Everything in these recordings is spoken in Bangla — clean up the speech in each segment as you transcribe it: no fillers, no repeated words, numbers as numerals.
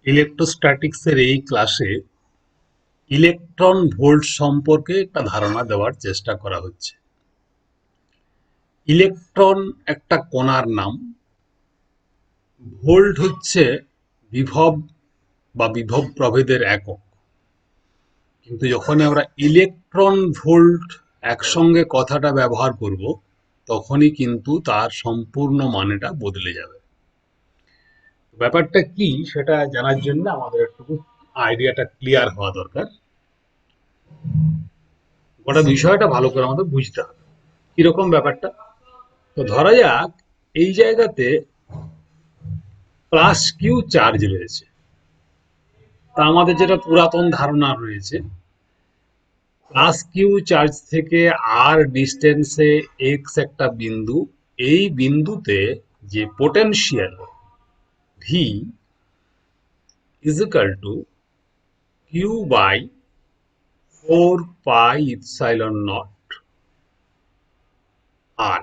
ইলেকট্রোস্ট্যাটিক্সের এই ক্লাসে ইলেকট্রন ভোল্ট সম্পর্কে একটা ধারণা দেওয়ার চেষ্টা করা হচ্ছে। ইলেকট্রন একটা কণার নাম, ভোল্ট হচ্ছে বিভব বা বিভব প্রভেদের একক। কিন্তু যখন আমরা ইলেকট্রন ভোল্ট একসঙ্গে কথাটা ব্যবহার করব, তখনই কিন্তু তার সম্পূর্ণ মানেটা বদলে যাবে। ব্যাপারটা কি সেটা জানার জন্য আমাদের একটু আইডিয়াটা ক্লিয়ার হওয়া দরকার। গোটা বিষয়টা ভালো করে আমাদের বুঝতে হবে কিরকম ব্যাপারটা। তো ধরা যাক এই জায়গাতে প্লাস কিউ চার্জ রয়েছে। তা আমাদের যেটা পুরাতন ধারণা রয়েছে, প্লাস কিউ চার্জ থেকে আর ডিস্টেন্সে এক্স একটা বিন্দু, এই বিন্দুতে যে potential V is equal to Q by 4 pi epsilon nought R.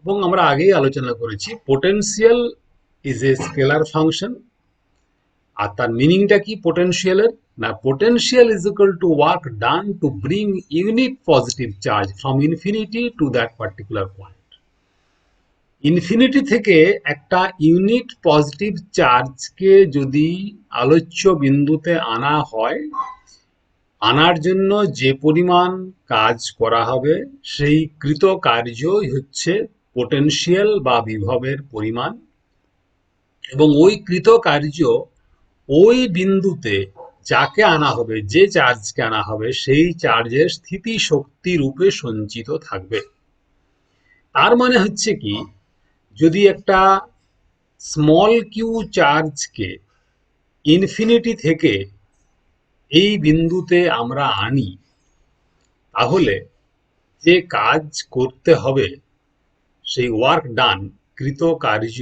এবং আমরা আগেই আলোচনা করেছি potential is a scalar function. আর তার মিনিংটা কি পোটেনশিয়ালের? না, potential is equal to work done to bring unit positive charge from infinity to that particular point. Infinity থেকে একটা ইউনিট পজিটিভ চার্জকে যদি আলোচ্য বিন্দুতে আনা হয়, আনার জন্য যে পরিমাণ কাজ করা হবে সেই কৃত কার্যই হচ্ছে পোটেনশিয়াল বা বিভবের পরিমাণ। এবং ওই কৃত কার্য ওই বিন্দুতে যাকে আনা হবে, যে চার্জকে আনা হবে, সেই চার্জের স্থিতি শক্তি রূপে সঞ্চিত থাকবে। তার মানে হচ্ছে কি, যদি একটা স্মল কিউ চার্জকে ইনফিনিটি থেকে এই বিন্দুতে আমরা আনি, তাহলে যে কাজ করতে হবে সেই ওয়ার্ক ডান, কৃত কার্য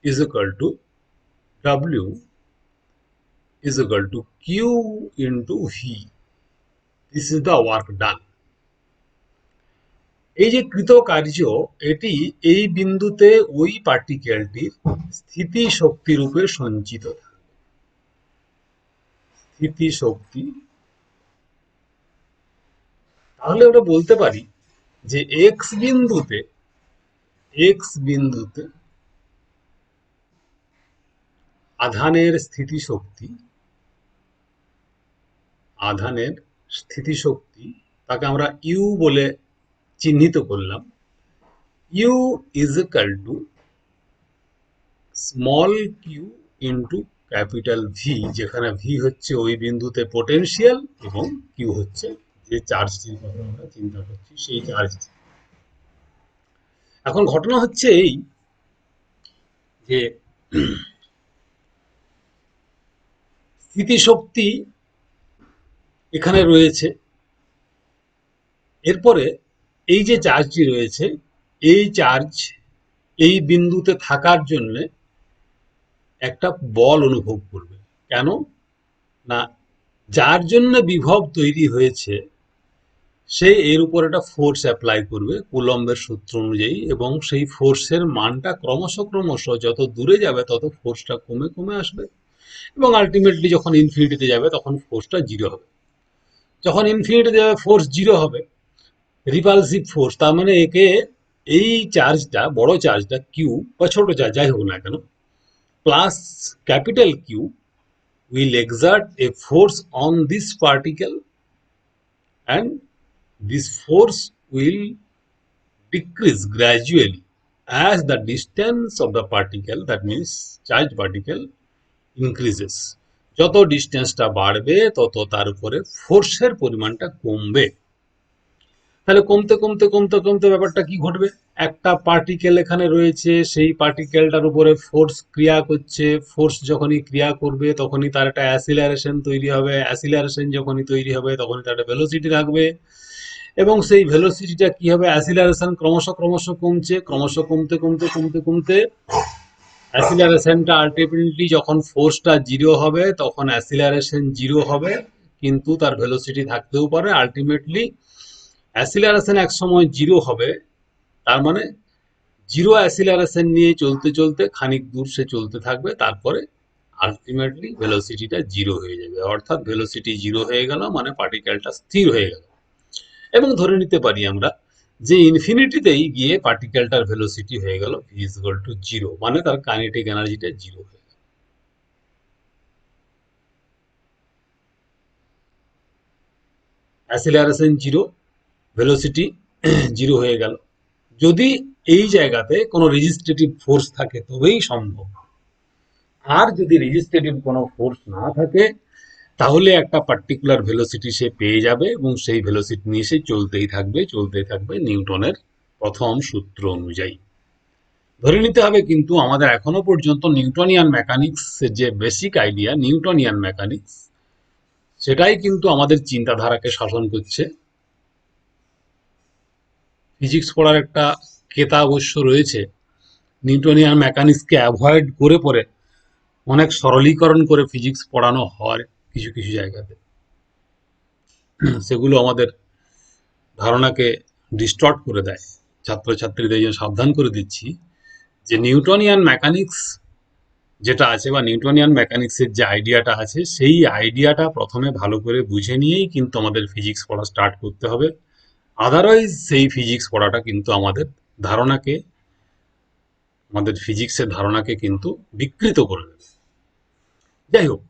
is equal to W is equal to Q into V. This is the work done. এই যে কৃত কার্য, এটি এই বিন্দুতে ওই পার্টিকেলটির স্থিতি শক্তি রূপে সঞ্চিত থাকে। স্থিতি শক্তি। তাহলে আমরা বলতে পারি যে এক্স বিন্দুতে আধানের স্থিতিশক্তি তাকে আমরা ইউ বলে চিহ্নিত করলাম। U is equal to small Q into capital V, যেখানে ভি হচ্ছে ওই বিন্দুতে পোটেনশিয়াল এবং কিউ হচ্ছে যে চার্জটির কথা আমরা চিন্তা করছি সেই চার্জ। এখন ঘটনা হচ্ছে এই যে স্থিতিশক্তি এখানে রয়েছে, এরপরে এই যে চার্জটি রয়েছে, এই চার্জ এই বিন্দুতে থাকার জন্য একটা বল অনুভব করবে। কেন না, যার জন্য বিভব তৈরি হয়েছে সে এর উপর একটা ফোর্স অ্যাপ্লাই করবে কুলম্বের সূত্র অনুযায়ী, এবং সেই ফোর্সের মানটা ক্রমশ যত দূরে যাবে তত ফোর্সটা কমে কমে আসবে, এবং আলটিমেটলি যখন ইনফিনিটিতে যাবে তখন ফোর্সটা জিরো হবে। যখন ইনফিনিটিতে যাবে ফোর্স জিরো হবে, রিপালসিভ ফোর্স। তার মানে একে এই চার্জটা, বড় চার্জটা কিউ বা ছোট চার্জ যাই হোক না কেন, plus capital Q will exert a force on this particle, and this force will decrease gradually as the distance of the particle, that means charged particle, increases. যত ডিস্টেন্সটা বাড়বে তত তার উপরে ফোর্সের পরিমাণটা কমবে। তাহলে কমতে কমতে কমতে কমতে ব্যাপারটা কি ঘটবে, একটা পার্টিকেল এখানে রয়েছে, সেই পার্টিকেলটার উপরে ফোর্স ক্রিয়া করছে। ফোর্স যখনই ক্রিয়া করবে তখনই তার একটা অ্যাসিলারেশন তৈরি হবে। অ্যাসিলারেশন যখনই তৈরি হবে তখনই তার একটা ভেলোসিটি রাখবে, এবং সেই ভেলোসিটিটা কি হবে, অ্যাসিলারেশন ক্রমশ কমছে, ক্রমশ কমতে কমতে কমতে কমতে অ্যাসিলারেশনটা আলটিমেটলি যখন ফোর্সটা জিরো হবে তখন অ্যাসিলারেশন জিরো হবে, কিন্তু তার ভেলোসিটি থাকতেও পারে। আলটিমেটলি অ্যাসিলারেশন এক সময় জিরো হবে, তার মানে জিরো অ্যাসিলারেশন নিয়ে চলতে চলতে খানিক দূর সে চলতে থাকবে, তারপরে আলটিমেটলি ভেলোসিটিটা জিরো হয়ে যাবে, অর্থাৎ ভেলোসিটি জিরো হয়ে গেল মানে পার্টিকেলটা স্থির হয়ে গেল। এবং ধরে নিতে পারি আমরা যে ইনফিনিটিতেই গিয়ে পার্টিকেলটার ভেলোসিটি হয়ে গেল V is equal two zero, মানে তার কাইনেটিক এনার্জিটা জিরো হয়ে গেল। অ্যাসিলারেশন জিরো, ভেলোসিটি জিরো হয়ে গেল। যদি এই জায়গাতে কোনো রেজিস্ট্রেটিভ ফোর্স থাকে তবেই সম্ভব, আর যদি রেজিস্ট্রেটিভ কোনো ফোর্স না থাকে তাহলে একটা পার্টিকুলার ভেলোসিটি সে পেয়ে যাবে এবং সেই ভেলোসিটি নিয়ে সে চলতেই থাকবে নিউটনের প্রথম সূত্র অনুযায়ী। ধরে নিতে হবে কিন্তু আমাদের এখনো পর্যন্ত নিউটনিয়ান মেকানিক্স যে বেসিক আইডিয়া নিউটনিয়ান মেকানিক্স, সেটাই কিন্তু আমাদের চিন্তাধারাকে শাসন করছে। ফিজিক্স পড়ার একটা কেতা অবশ্য রয়েছে, নিউটনিয়ান মেকানিক্সকে অ্যাভয়েড করে পরে অনেক সরলীকরণ করে ফিজিক্স পড়ানো হয় কিছু কিছু জায়গাতে। সেগুলো আমাদের ধারণাকে ডিস্টর্ট করে দেয়। ছাত্রছাত্রীদের জন্য সাবধান করে দিচ্ছি যে নিউটনিয়ান মেকানিক্স যেটা আছে বা নিউটনিয়ান মেকানিক্সের যে আইডিয়াটা আছে সেই আইডিয়াটা প্রথমে ভালো করে বুঝে নিয়েই কিন্তু আমাদের ফিজিক্স পড়া স্টার্ট করতে হবে। আদারওয়াইজ সেই ফিজিক্স পড়াটা কিন্তু ধারণাকে আমাদের ফিজিক্সের ধারণাকে কিন্তু বিকৃত করে দেবে। যাই হোক,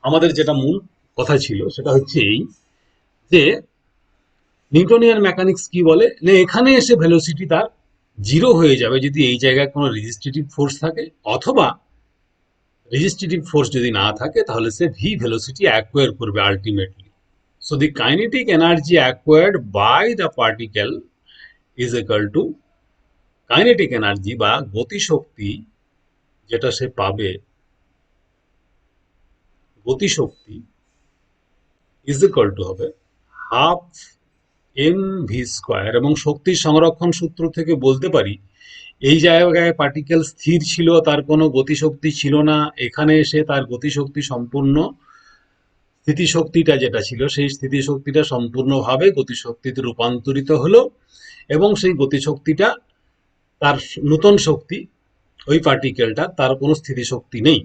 আমাদের যেটা মূল কথা ছিল সেটা হচ্ছে এই যে নিউটনিয়ান মেকানিক্স কি বলে না, এখানে এসে ভেলোসিটি তার জিরো হয়ে যাবে যদি এই জায়গায় কোনো রেজিস্ট্রেটিভ ফোর্স থাকে, অথবা রেজিস্ট্রেটিভ ফোর্স যদি না থাকে তাহলে সে ভি ভেলোসিটি অ্যাকোয়ার করবে ultimately. So the kinetic energy acquired by the particle is equal to kinetic energy বা গতিশক্তি যেটা সে পাবে, গতিশক্তি ইজ ইকুয়াল টু হবে হাফ এম ভি স্কোয়ার। এবং শক্তির সংরক্ষণ সূত্র থেকে বলতে পারি এই জায়গায় পার্টিকেল স্থির ছিল, তার কোনো গতিশক্তি ছিল না, এখানে এসে তার গতিশক্তি সম্পূর্ণ স্থিতিশক্তিটা যেটা ছিল সেই স্থিতিশক্তিটা সম্পূর্ণভাবে গতিশক্তিতে রূপান্তরিত হলো এবং সেই গতিশক্তিটা তার নূতন শক্তি, ওই পার্টিকেলটা তার কোনো স্থিতিশক্তি নেই,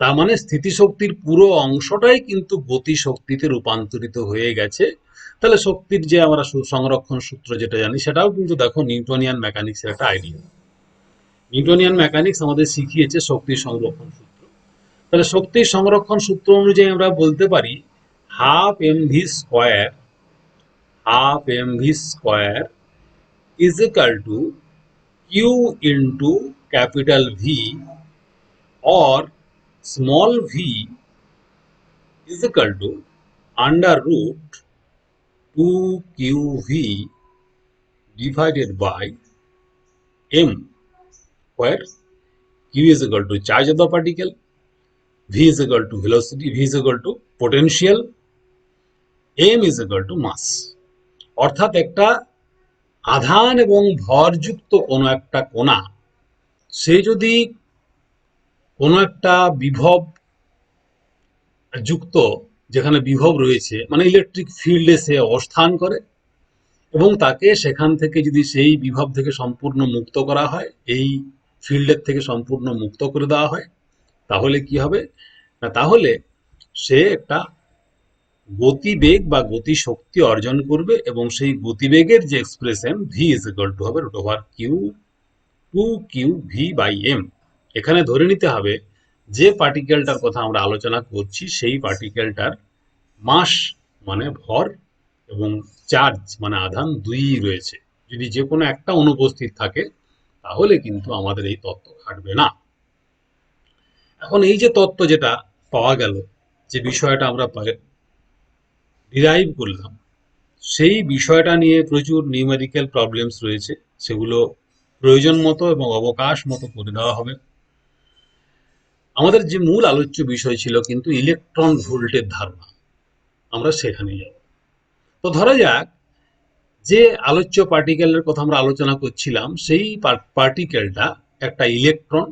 তার মানে স্থিতিশক্তির পুরো অংশটাই কিন্তু গতিশক্তিতে রূপান্তরিত হয়ে গেছে। তাহলে শক্তির যে আমরা সংরক্ষণ সূত্র যেটা জানি সেটাও কিন্তু দেখো নিউটনিয়ান মেকানিক্সের একটা আইডিয়া। নিউটনিয়ান মেকানিক্স আমাদের শিখিয়েছে শক্তির সংরক্ষণ সূত্র। তাহলে শক্তির সংরক্ষণ সূত্র অনুযায়ী আমরা বলতে পারি half M V square, half M V square is equal to Q into capital V, or small v is equal to under root 2qv divided by m, where q is equal to charge of the particle, v is equal to velocity, v is equal to potential, m is equal to mass। অর্থাৎ একটা আধান এবং ভরযুক্ত কোনো একটা কণা সে যদি কোনো একটা বিভব যুক্ত, যেখানে বিভব রয়েছে মানে ইলেকট্রিক ফিল্ডে সে অবস্থান করে এবং তাকে সেখান থেকে যদি সেই বিভব থেকে সম্পূর্ণ মুক্ত করা হয়, এই ফিল্ডের থেকে সম্পূর্ণ মুক্ত করে দেওয়া হয়, তাহলে কি হবে না, তাহলে সে একটা গতিবেগ বা গতিশক্তি অর্জন করবে এবং সেই গতিবেগের যে expression V is equal to হবে রুট ওভার কিউ 2qv/m। এখানে ধরে নিতে হবে যে পার্টিকেলটার কথা আমরা আলোচনা করছি সেই পার্টিকেলটার মাস মানে ভর এবং চার্জ মানে আধান দুই রয়েছে। যদি যে কোনো একটা অনুপস্থিত থাকে তাহলে কিন্তু আমাদের এই তত্ত্ব খাটবে না। এখন এই যে তত্ত্ব যেটা পাওয়া গেল, যে বিষয়টা আমরা ডিরাইভ করলাম, সেই বিষয়টা নিয়ে প্রচুর নিউমেরিক্যাল প্রবলেমস রয়েছে, সেগুলো প্রয়োজন মতো এবং অবকাশ মতো করে দেওয়া হবে। আমাদের যে মূল আলোচ্য বিষয় ছিল কিন্তু ইলেকট্রন ভোল্টের ধারণা, আমরা সেখানে যাব। তো ধরা যাক যে আলোচ্য পার্টিকেলের কথা আমরা আলোচনা করছিলাম সেই পার্টিকেলটা একটা ইলেকট্রন,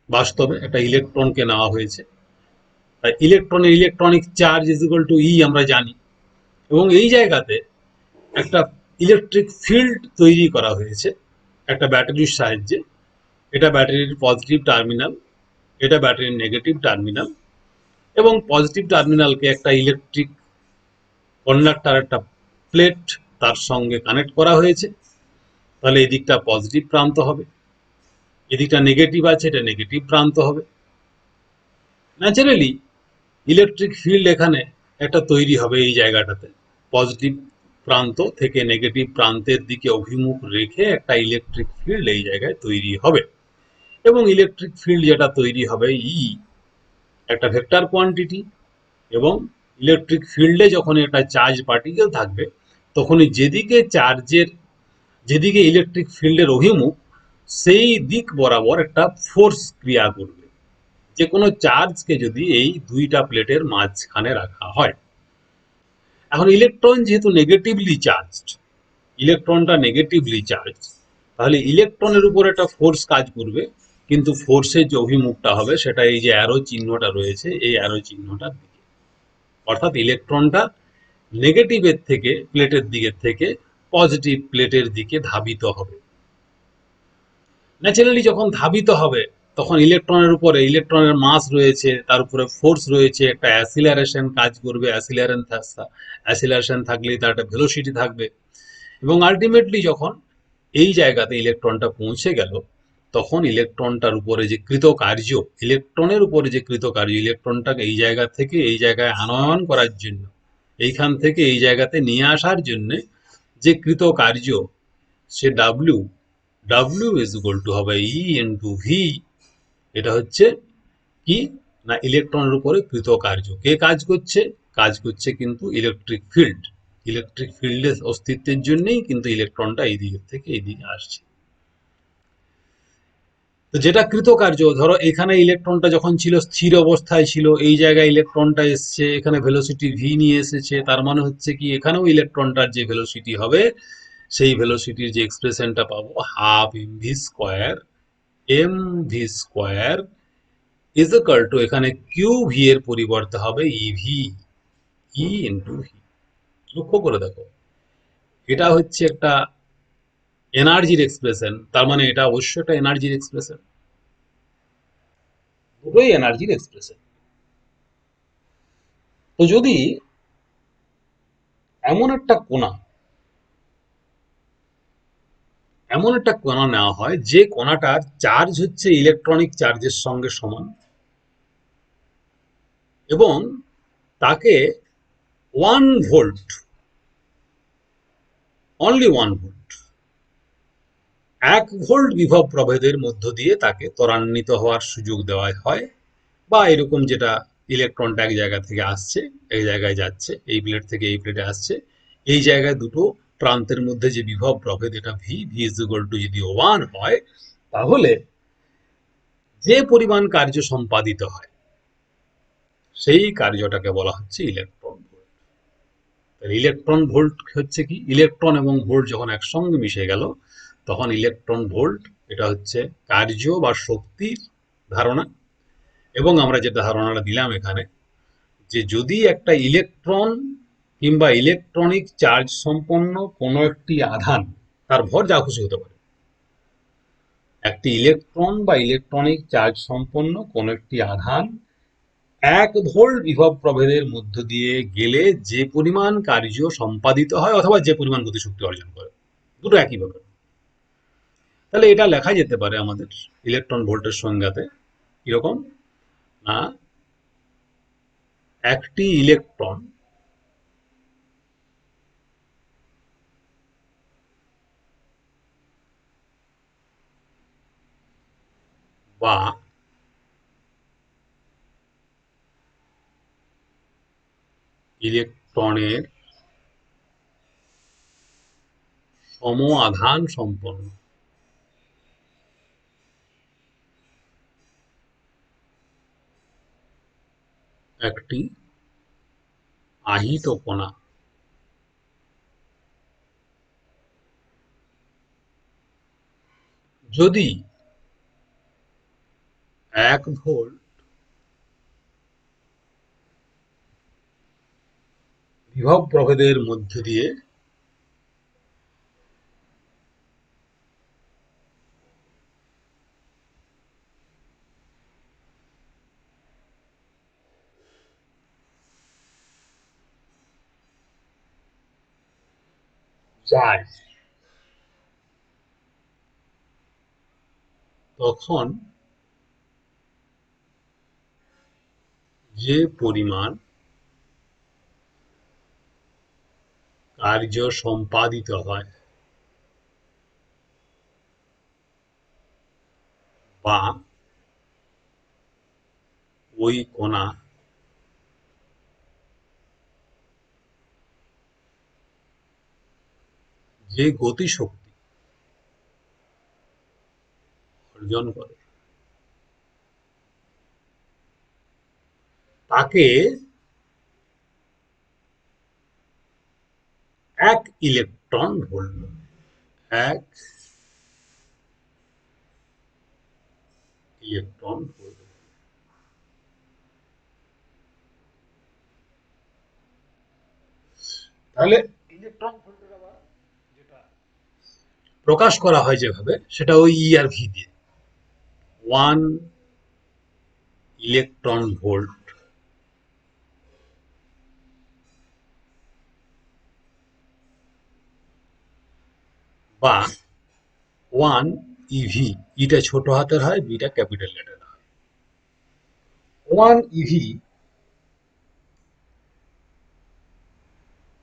বাস্তবে একটা ইলেকট্রনকে নেওয়া হয়েছে। তাই ইলেকট্রনের electronic charge is equal to E আমরা জানি, এবং এই জায়গাতে একটা ইলেকট্রিক ফিল্ড তৈরি করা হয়েছে একটা ব্যাটারির সাহায্যে। এটা ব্যাটারির পজিটিভ টার্মিনাল, এটা ব্যাটারির নেগেটিভ টার্মিনাল, এবং পজিটিভ টার্মিনালকে একটা ইলেকট্রিক কন্ডাক্টর, একটা প্লেট তার সঙ্গে কানেক্ট করা হয়েছে। তাহলে এদিকটা পজিটিভ প্রান্ত হবে, এদিকটা নেগেটিভ আছে, এটা নেগেটিভ প্রান্ত হবে। ন্যাচারালি ইলেকট্রিক ফিল্ড এখানে একটা তৈরি হবে এই জায়গাটাতে। পজিটিভ প্রান্ত থেকে নেগেটিভ প্রান্তের দিকে অভিমুখ রেখে একটা ইলেকট্রিক ফিল্ড এই জায়গায় তৈরি হবে। এবং ইলেকট্রিক ফিল্ড যেটা তৈরি হবে একটা ভেক্টর কোয়ান্টিটি। এবং ইলেকট্রিক ফিল্ডে যখন একটা চার্জ পার্টিকেল থাকবে, তখনই যেদিকে ইলেকট্রিক ফিল্ডের অভিমুখ, সেই দিক বরাবর একটা ফোর্স ক্রিয়া করবে। যে কোনো চার্জকে যদি এই দুইটা প্লেটের মাঝখানে রাখা হয়। এখন ইলেকট্রন যেহেতু ইলেকট্রনটা নেগেটিভলি চার্জ, তাহলে ইলেকট্রনের উপর একটা ফোর্স কাজ করবে, কিন্তু ফোর্সের যে অভিমুখটা হবে সেটা এই যে অ্যারো চিহ্নটা রয়েছে, এই অ্যারো চিহ্নটার দিকে। অর্থাৎ ইলেকট্রনটা নেগেটিভের থেকে, প্লেটের দিকের থেকে পজিটিভ প্লেটের দিকে ধাবিত হবে। ন্যাচারালি যখন ধাবিত হবে, তখন ইলেকট্রনের মাস রয়েছে, তার উপরে ফোর্স রয়েছে, একটা অ্যাসিলারেশন কাজ করবে। অ্যাসিলারেশন থাকলেই তার একটা ভেলোসিটি থাকবে। এবং আলটিমেটলি যখন এই জায়গাতে ইলেকট্রনটা পৌঁছে গেল, তখন ইলেকট্রনের উপরে যে কৃতকার্য, ইলেকট্রনটাকে এই জায়গা থেকে এই জায়গায় আনয়ন করার জন্য, এইখান থেকে এই জায়গাতে নিয়ে আসার জন্য যে কৃতকার্য, সে W, W is equal to হবে E × V। এটা হচ্ছে কি না, ইলেকট্রনের উপরে কৃতকার্য। কে কাজ করছে? কাজ করছে কিন্তু ইলেকট্রিক ফিল্ডের অস্তিত্বের জন্যই কিন্তু ইলেকট্রনটা এই দিকের থেকে এই দিকে আসছে। তো যেটা কৃতকার্য, ধরো এখানে ইলেকট্রনটা যখন ছিল স্থির অবস্থায় ছিল, এই জায়গায় ইলেকট্রনটা এসছে, এখানে ভেলোসিটি ভি নিয়ে এসেছে। তার মানে হচ্ছে কি, এখানেও ইলেকট্রনটার যে ভেলোসিটি হবে, সেই ভেলোসিটির যে এক্সপ্রেশনটা পাবো, ½ mv², ইজ ইকুয়াল টু, এখানে কিউ ভি এর পরিবর্তে হবে ইভি, E × V। লক্ষ্য করে দেখো, এটা হচ্ছে একটা এনার্জির এক্সপ্রেশন। তার মানে এটা অবশ্যই একটা এনার্জির এক্সপ্রেশন, দুটোই এনার্জির এক্সপ্রেশন। তো যদি এমন একটা কণা নেওয়া হয় যে কণাটার চার্জ হচ্ছে ইলেকট্রনিক চার্জের সঙ্গে সমান, এবং তাকে 1 ভোল্ট, অনলি 1 ভোল্ট, 1 ভোল্ট বিভব প্রভেদের মধ্য দিয়ে তাকে ত্বরান্বিত হওয়ার সুযোগ দেওয়া হয়, বা এরকম, যেটা ইলেকট্রনটা এক জায়গা থেকে আসছে, এই জায়গায় যাচ্ছে, এই প্লেট থেকে এই প্লেটে আসছে, এই জায়গায় দুটো প্রান্তের মধ্যে যে বিভব প্রভেদ, এটা ভি ইজ ইকুয়াল টু যদি 1 হয়, তাহলে যে পরিমাণ কার্য সম্পাদিত হয়, সেই কার্যটাকে বলা হচ্ছে ইলেকট্রন ভোল্ট। ইলেকট্রন ভোল্ট হচ্ছে কি, ইলেকট্রন এবং ভোল্ট যখন একসঙ্গে মিশে গেল, তখন ইলেকট্রন ভোল্ট, এটা হচ্ছে কার্য বা শক্তির ধারণা। এবং আমরা যে ধারণাটা দিলাম এখানে, যে যদি একটা ইলেকট্রন কিংবা ইলেকট্রনিক চার্জ সম্পন্ন কোনো একটি আধান, তার ভর যা খুশি হতে পারে, একটি ইলেকট্রন বা ইলেকট্রনিক চার্জ সম্পন্ন কোনো একটি আধান 1 ভোল্ট বিভব প্রভেদের মধ্য দিয়ে গেলে যে পরিমাণ কার্য সম্পাদিত হয়, অথবা যে পরিমাণ গতিশক্তি অর্জন করে, দুটো একই ব্যাপার। তাহলে এটা লেখা যেতে পারে আমাদের ইলেকট্রন ভোল্টের সংজ্ঞাতে কিরকম না, একটি ইলেকট্রন বা ইলেকট্রনের সম আধান সম্পন্ন একটি আহিত কণা যদি 1 ভোল্ট বিভব প্রভেদের মধ্য দিয়ে যায়, তখন যে পরিমাণ কার্য সম্পাদিত হয় বা ওই কণা যে গতিশক্তি অর্জন করে তাকে এক ইলেকট্রন ভোল্ট, এক ইলেকট্রন ভোল্ট। তাহলে ইলেকট্রন ভোল্টের আবার যেটা প্রকাশ করা হয় যেভাবে, সেটা ওই ই আর ভি দিয়ে। 1 ইলেকট্রন ভোল্ট বা 1 ইভি, ইটা ছোট হাতের হয়, বিটা ক্যাপিটাল লেটার হয়। 1 EV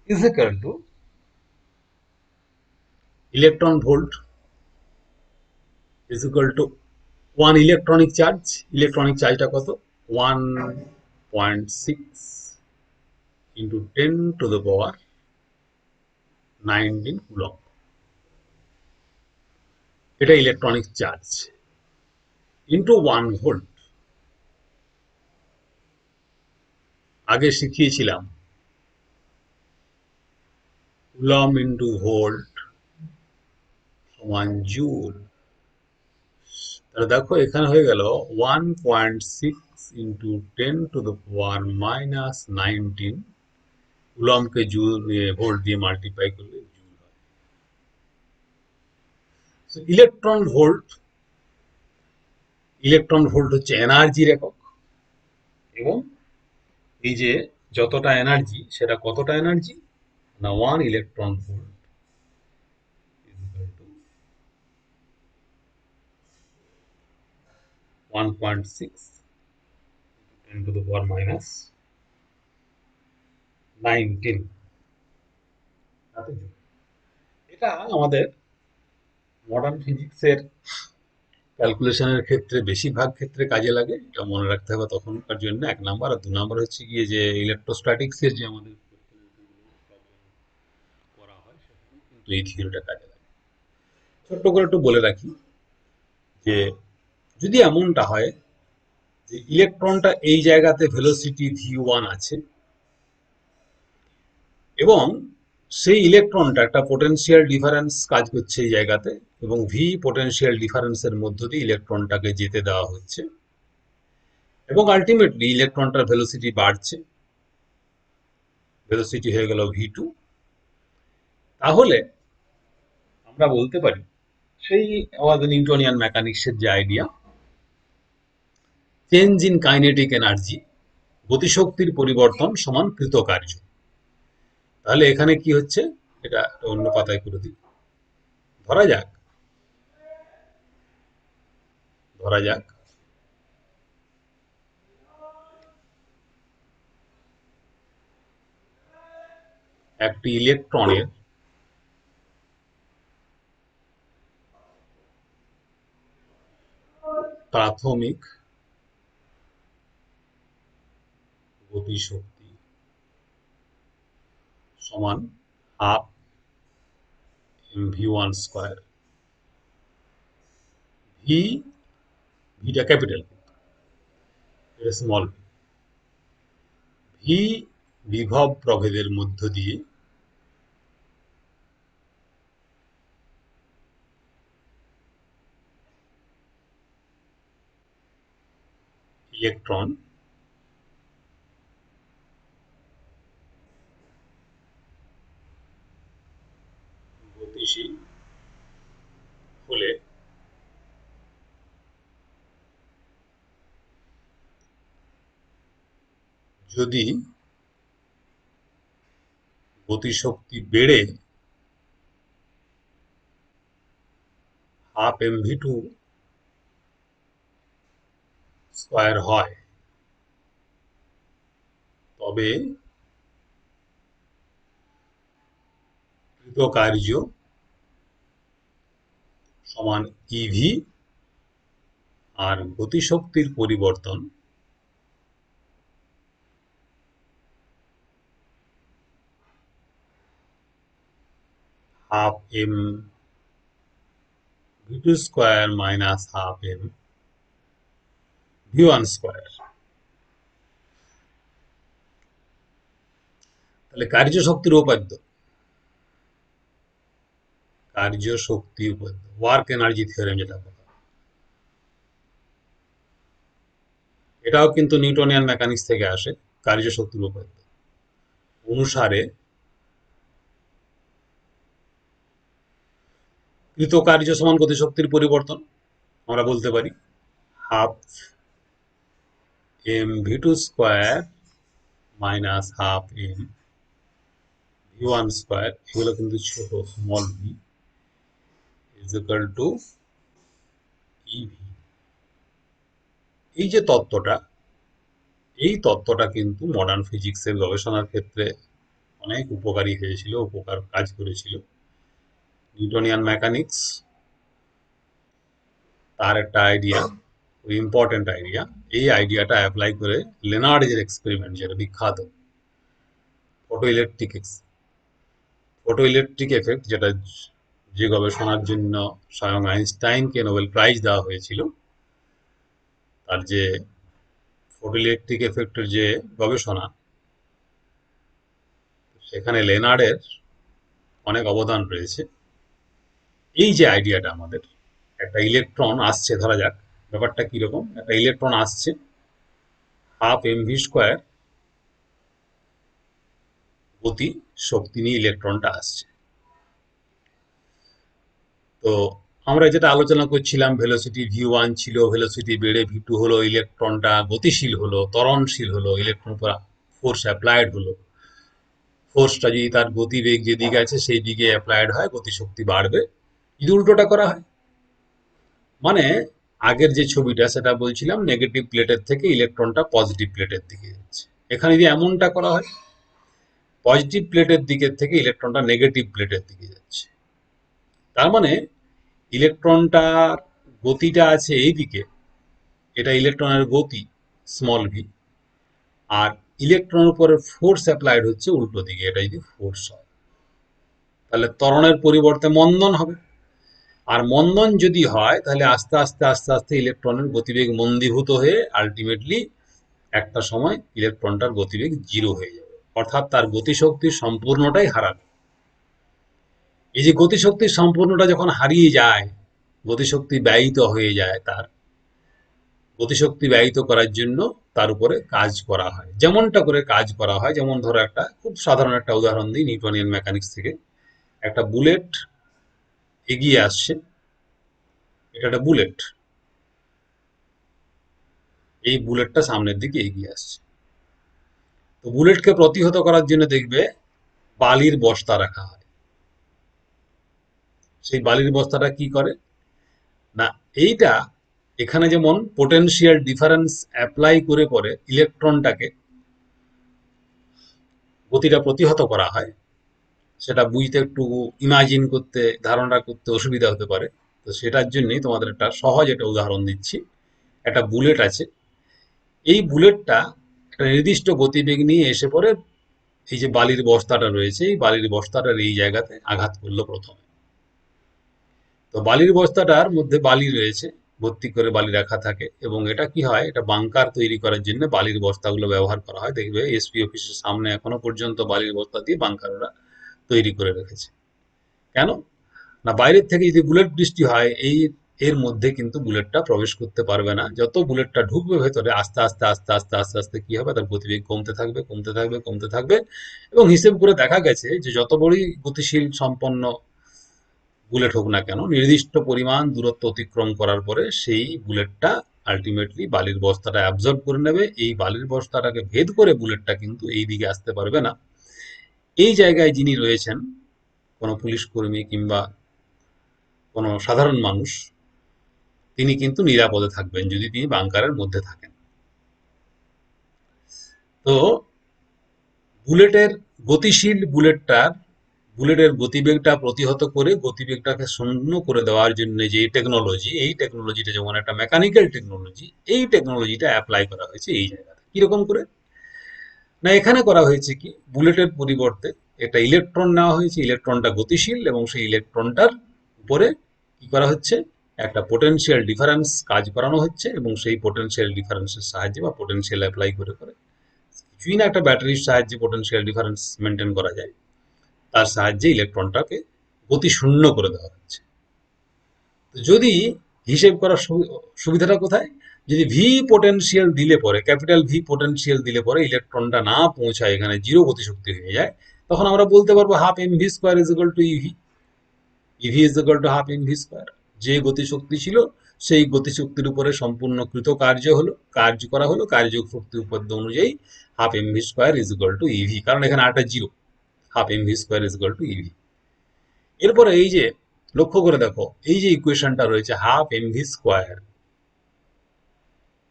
is equal two electron volt is equal two 1 electronic charge. Electronic চার্জটা কত? 1.6 ইন্টু 10⁻19 কুলম্ব। এটা ইলেকট্রনিক চার্জ ইন্টু 1 ভোল্ট। আগে শিখিয়েছিলাম কুলম্ব ইন্টু ভোল্ট সমান জুল। তাহলে দেখো এখানে হয়ে গেল 1.6 ইন্টু 10⁻19 কুলম্বকে জুল ভোল্ট দিয়ে মাল্টিপ্লাই করলে জুল হয়। ইলেকট্রন ভোল্ট, ইলেকট্রন ভোল্ট হচ্ছে এনার্জির একক, এবং এই যে যতটা এনার্জি, সেটা কতটা এনার্জি না 1 ইলেকট্রন ভোল্ট 1.6 10⁻19। এটা আমাদের মডার্ন ফিজিক্সের ক্যালকুলেশনের ক্ষেত্রে বেশিরভাগ ক্ষেত্রে কাজে লাগে। এটা মনে রাখতে হবে তখনকার জন্য, 1 নাম্বার। আর 2 নাম্বার হচ্ছে গিয়ে যে ইলেকট্রোস্ট্যাটিক্সের যে আমাদের করা হয়, সেখানে কিন্তু এই থিওরিটা কাজে লাগে। ছোট্ট করে একটু বলে রাখি যে যদি এমনটা হয় যে ইলেকট্রনটা এই জায়গাতে ভেলোসিটি v1 আছে, এবং সেই ইলেকট্রনটা একটা পোটেনশিয়াল ডিফারেন্স কাজ করছে এই জায়গাতে, এবং ভি পোটেনশিয়াল ডিফারেন্সের মধ্য দিয়ে ইলেকট্রনটাকে যেতে দেওয়া হচ্ছে, এবং আলটিমেটলি ইলেকট্রনটার ভেলোসিটি বাড়ছে, ভেলোসিটি হয়ে গেল v2। তাহলে আমরা বলতে পারি সেই আমাদের নিউটনিয়ান মেকানিক্সের যে idea, change in kinetic energy, গতিশক্তির পরিবর্তন সমান কৃতকার্য। তাহলে এখানে কি হচ্ছে, এটা অন্য পাতায় করে দিই। ধরা যাক, ধরা যাক একটি ইলেকট্রনের প্রাথমিক গতিশক্তি সমান হাফ mv1 স্কয়ার। ভি, ভিটা ক্যাপিটাল, এটা স্মল ভি বিভব প্রভেদের মধ্য দিয়ে ইলেকট্রন গতিশীল হলে যদি গতিশক্তি বেড়ে হাফ mv2 স্কয়ার হয়, তবে কৃত কার্য সমান ইভি আর গতিশক্তির পরিবর্তন half M v2 square minus half M v1 square. তাহলে কার্য শক্তির উপাদ্য, কার্য শক্তি উপাদ্য, ওয়ার্ক এনার্জি থিওরেম যেটা বলা, এটাও কিন্তু নিউটনিয়ান মেকানিক্স থেকে আসে। কার্য শক্তির উপাদ্য অনুসারে কৃত কার্য সমান গতিশক্তির পরিবর্তন আমরা বলতে পারি half M v2 square minus half M v1 square, এগুলো কিন্তু ছোট small V is equal to EV. এই যে তত্ত্বটা, এই তত্ত্বটা কিন্তু মডার্ন ফিজিক্সের গবেষণার ক্ষেত্রে অনেক উপকারী হয়েছিল, উপকার কাজ করেছিল। নিউটনিয়ান মেকানিক্স তার একটা আইডিয়া, ইম্পর্টেন্ট আইডিয়া, এই আইডিয়াটা অ্যাপ্লাই করে লেনার্ডের এক্সপেরিমেন্ট, যেটা বিখ্যাত ফটো ইলেকট্রিক এফেক্ট, যেটা যে গবেষণার জন্য স্বয়ং আইনস্টাইনকে নোবেল প্রাইজ দেওয়া হয়েছিল, তার যে ফটো ইলেকট্রিক এফেক্টের যে গবেষণা, সেখানে লেনার্ডের অনেক অবদান রয়েছে। এই যে আইডিয়াটা, আমাদের একটা ইলেকট্রন আসছে, ধরা যাক ব্যাপারটা কিরকম, একটা ইলেকট্রন আসছে, হাফ এমভি স্কয়ার গতি শক্তি নিয়ে ইলেকট্রনটা আসছে। তো আমরা যেটা আলোচনা করছিলাম, ভেলোসিটি v1 ছিল, ভেলোসিটি বেড়ে v2 হলো, ইলেকট্রনটা গতিশীল হলো, ত্বরণশীল হলো, ইলেকট্রন উপর ফোর্স অ্যাপ্লাইড হলো। ফোর্সটা যদি তার গতিবেগ যেদিকে আছে সেই দিকে অ্যাপ্লাইড হয়, গতিশক্তি বাড়বে। যদি উল্টোটা করা হয়, মানে আগের যে ছবিটা সেটা বলছিলাম, নেগেটিভ প্লেটের থেকে ইলেকট্রনটা পজিটিভ প্লেটের দিকে যাচ্ছে। এখানে যদি এমনটা করা হয়, পজিটিভ প্লেটের দিকের থেকে ইলেকট্রনটা নেগেটিভ প্লেটের দিকে যাচ্ছে, তার মানে ইলেকট্রনটার গতিটা আছে এই দিকে, এটা ইলেকট্রনের গতি স্মল ভি, আর ইলেকট্রনের উপরে ফোর্স অ্যাপ্লাইড হচ্ছে উল্টো দিকে, এটা যদি ফোর্স হয়, তাহলে ত্বরণের পরিবর্তে মন্দন হবে। আর মন্দন যদি হয়, তাহলে আস্তে আস্তে আস্তে আস্তে ইলেকট্রনের গতিবেগ মন্দীভূত হয়ে আলটিমেটলি একটা সময় ইলেকট্রনটার গতিবেগ জিরো হয়ে যাবে, অর্থাৎ তার গতিশক্তির সম্পূর্ণটাই হারাবে। এই যে গতিশক্তির সম্পূর্ণটা যখন হারিয়ে যায়, গতিশক্তি ব্যয়িত হয়ে যায়, তার গতিশক্তি ব্যয়িত করার জন্য তার উপরে কাজ করা হয়। যেমনটা করে কাজ করা হয়, যেমন ধরো একটা খুব সাধারণ একটা উদাহরণ দিই নিউটনিয়ান মেকানিক্স থেকে। একটা বুলেট এগিয়ে আসছে, এটা একটা বুলেট, এই বুলেটটা সামনের দিকে এগিয়ে আসছে। তো বুলেটকে প্রতিহত করার জন্য দেখবে বালির বস্তা রাখা হয়। সেই বালির বস্তাটা কি করে না, এইটা এখানে যেমন পোটেনশিয়াল ডিফারেন্স অ্যাপ্লাই করে পরে ইলেকট্রনটাকে গতিটা প্রতিহত করা হয়, সেটা বুঝতে একটু ইমাজিন করতে, ধারণা করতে অসুবিধা হতে পারে। তো সেটার জন্যই তোমাদের একটা সহজ একটা উদাহরণ দিচ্ছি। একটা বুলেট আছে, এই বুলেটটা একটা নির্দিষ্ট গতিবেগ নিয়ে এসে পরে এই যে বালির বস্তাটা রয়েছে, এই বালির বস্তাটার এই জায়গাতে আঘাত করলো প্রথমে। তো বালির বস্তাটার মধ্যে বালি রয়েছে, ভর্তি করে বালি রাখা থাকে, এবং এটা কি হয়, এটা বাংকার তৈরি করার জন্য বালির বস্তাগুলো ব্যবহার করা হয়। দেখবে এসপি অফিসের সামনে এখনো পর্যন্ত বালির বস্তা দিয়ে বাংকার ওরা তৈরি করে রেখেছে। কেন না, বাইরের থেকে যদি বুলেট বৃষ্টি হয়, এই এর মধ্যে কিন্তু বুলেটটা প্রবেশ করতে পারবে না। যত বুলেটটা ঢুকবে ভেতরে, আস্তে আস্তে আস্তে আস্তে আস্তে আস্তে কি হবে, তার গতিবেগ কমতে থাকবে, কমতে থাকবে, কমতে থাকবে। এবং হিসেব করে দেখা গেছে যে যত বড়ই গতিশীল সম্পন্ন বুলেট হোক না কেন, নির্দিষ্ট পরিমাণ দূরত্ব অতিক্রম করার পরে সেই বুলেটটা আলটিমেটলি বালির বস্তাটা অ্যাবজর্ব করে নেবে। এই বালির বস্তাটাকে ভেদ করে বুলেটটা কিন্তু এই দিকে আসতে পারবে না। এই জায়গায় যিনি রয়েছেন, কোনো পুলিশ কর্মী কিংবা কোনো সাধারণ মানুষ তিনি কিন্তু নিরাপদে থাকবেন যদি তিনি বাংকারের মধ্যে থাকেন। তো বুলেটের গতিশীল বুলেটের গতিবেগটা প্রতিহত করে গতিবেগটাকে শূন্য করে দেওয়ার জন্য যে টেকনোলজি, এই টেকনোলজিটা যেমন একটা মেকানিক্যাল টেকনোলজি, এই টেকনোলজিটা অ্যাপ্লাই করা হয়েছে এই জায়গাতে। কিরকম করে? না, এখানে করা হয়েছে কি, বুলেটের পরিবর্তে একটা ইলেকট্রন নেওয়া হয়েছে, ইলেকট্রনটা গতিশীল এবং সেই ইলেকট্রনটার উপরে কি করা হচ্ছে, একটা পোটেনশিয়াল ডিফারেন্স কাজ করানো হচ্ছে এবং সেই পোটেনশিয়াল ডিফারেন্সের সাহায্যে বা পোটেনশিয়াল অ্যাপ্লাই করে করে কিছুই না, একটা ব্যাটারির সাহায্যে পোটেনশিয়াল ডিফারেন্স মেনটেন করা যায়, তার সাহায্যে ইলেকট্রনটাকে গতি শূন্য করে দেওয়া হচ্ছে। যদি হিসেব করার সুবিধাটা কোথায়, যদি ভি পোটেনশিয়াল দিলে পরে, ক্যাপিটাল ভি পোটেনশিয়াল দিলে পরে ইলেকট্রনটা না পৌঁছায়, এখানে জিরো গতিশক্তি হয়ে যায়, তখন আমরা বলতে পারবো half M V square is equal to EV. EV is equal to half M V square. যে গতিশক্তি ছিল সেই গতিশক্তির উপরে সম্পূর্ণ কৃত কার্য হলো, কার্য করা হলো, কার্য শক্তি উপপাদ্য অনুযায়ী half M V square is equal to EV, কারণ এখানে একটা zero, half M V square is equal to EV. এরপরে এই যে লক্ষ্য করে দেখো, এই যে ইকুয়েশনটা রয়েছে half M V square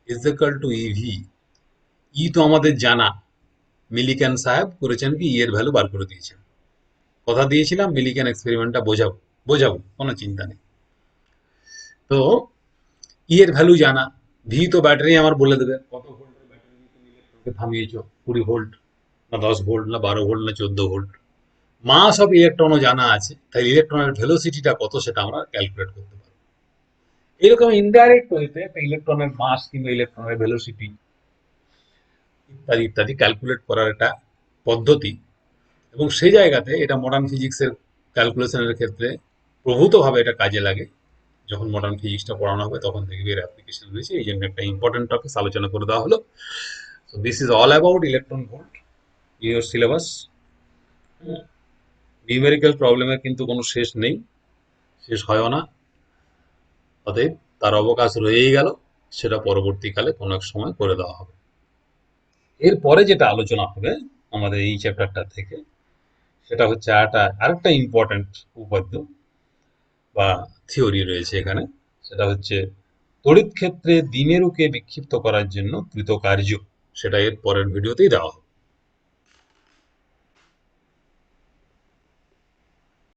is equal to EV, E তো আমাদের জানা, মিলিকান সাহেব করেছেন কি, ই এর ভ্যালু বার করে দিয়েছেন। কথা দিয়েছিলাম মিলিকান এক্সপেরিমেন্টটা বোঝাবো, বোঝাবো, কোনো চিন্তা নেই। তো ই এর ভ্যালু জানা, ভি তো ব্যাটারি আমার বলে দেবে কত ভোল্টের ব্যাটারি তুমি ইলেকট্রনকে থামিয়েছো, 20 ভোল্ট না 10 ভোল্ট না 12 ভোল্ট না 14 ভোল্ট। মাস অফ ইলেকট্রনও জানা আছে, তাই ইলেকট্রনের ভেলোসিটিটা কত সেটা আমরা ক্যালকুলেট করতে পারবো। এরকম ইনডাইরেক্ট ওয়েতে একটা ইলেকট্রনের মাস কিংবা ইলেকট্রনের ভেলোসিটি ইত্যাদি ইত্যাদি ক্যালকুলেট করার একটা পদ্ধতি, এবং সেই জায়গাতে এটা মডার্ন ফিজিক্সের ক্যালকুলেশনের ক্ষেত্রে প্রভূতভাবে এটা কাজে লাগে। যখন মডার্ন ফিজিক্সটা পড়ানো হবে তখন দেখবে এর অ্যাপ্লিকেশন রয়েছে, এই জন্য একটা ইম্পর্টেন্ট টপিক আলোচনা করে দেওয়া হলো। So this is all about electron volt your syllabus. Numerical প্রবলেমের কিন্তু কোনো শেষ নেই, শেষ হয়ও না, অতএব তার অবকাশ রয়েই গেল, সেটা পরবর্তীকালে কোনো এক সময় করে দেওয়া হবে। এরপরে যেটা আলোচনা হবে আমাদের এই চ্যাপ্টারটা থেকে, সেটা হচ্ছে আরেকটা ইম্পর্টেন্ট উপাদ্য বা থিওরি রয়েছে এখানে, সেটা হচ্ছে তড়িৎ ক্ষেত্রে দ্বিমেরুকে বিক্ষিপ্ত করার জন্য কৃত কার্য। সেটা এর পরের ভিডিওতেই দেওয়া হবে।